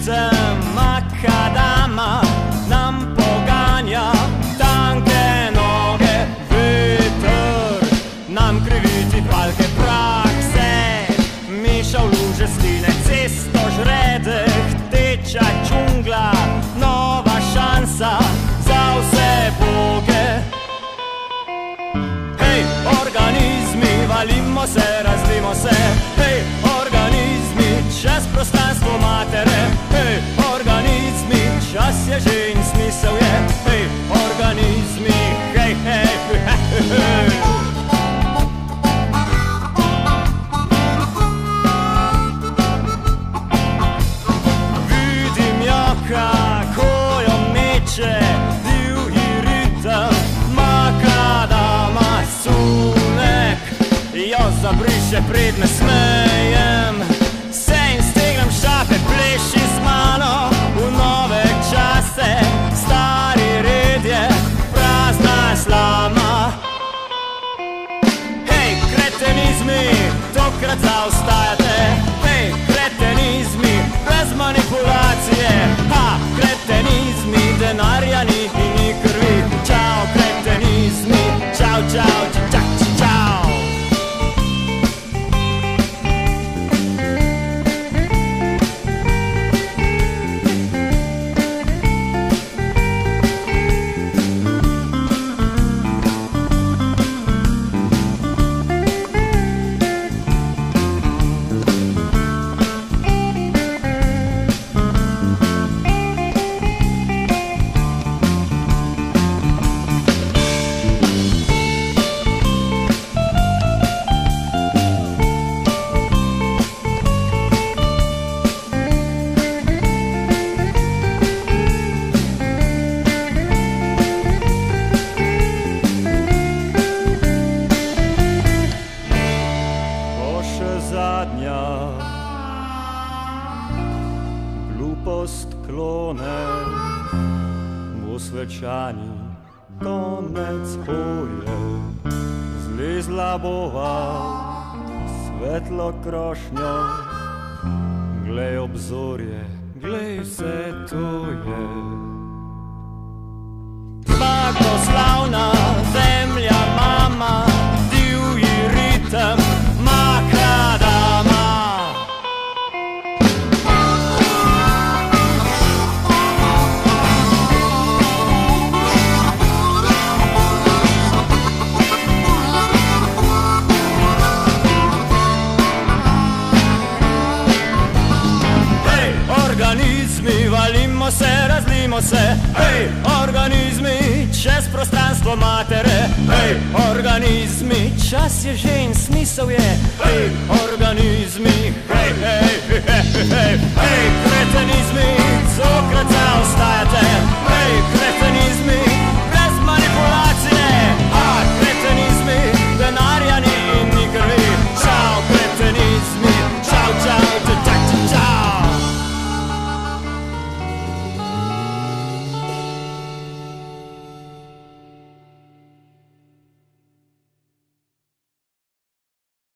ritem makadama nam poganja tanke noge, veter nam kriviti palke prakse, meša v luže sline, cesto žredeh, teča džungla, nova šansa za vse boge. Hej, organizmi, valimo se, razlimo se, hej, organizmi, čas prostranstvo matere, hej, organizmi, čas je že in smisel je, hej, organizmi, hej, hej, hej, hej, hej. Vidim jo, kako jo meče, divji ritem, makadama sunek, jo zabriše pred me smejem, se in stegnem šape, pleši z mano v nove čase, stari red je prazna slama. Hej, kretenizmi, tokrat zaostajate, hej, kretenizmi, brez manipulacije, ha, kretenizmi, denarja ni in ni krvi, čau, kretenizmi, čau, čau, čau, čau, čau. Glupost klone, bo svečani konec hoje, zlezla bova svetlo krošnjo, glej obzorje, glej vse to je. Blagoslavna zemlja mama, divji ritem makadama. Organizmi, valimo se, razlimo se, hej, organizmi, čez prostranstvo matere, hej, organizmi, čas je že in smisel je, hej, organizmi, hej, hej, hej, hej, hej.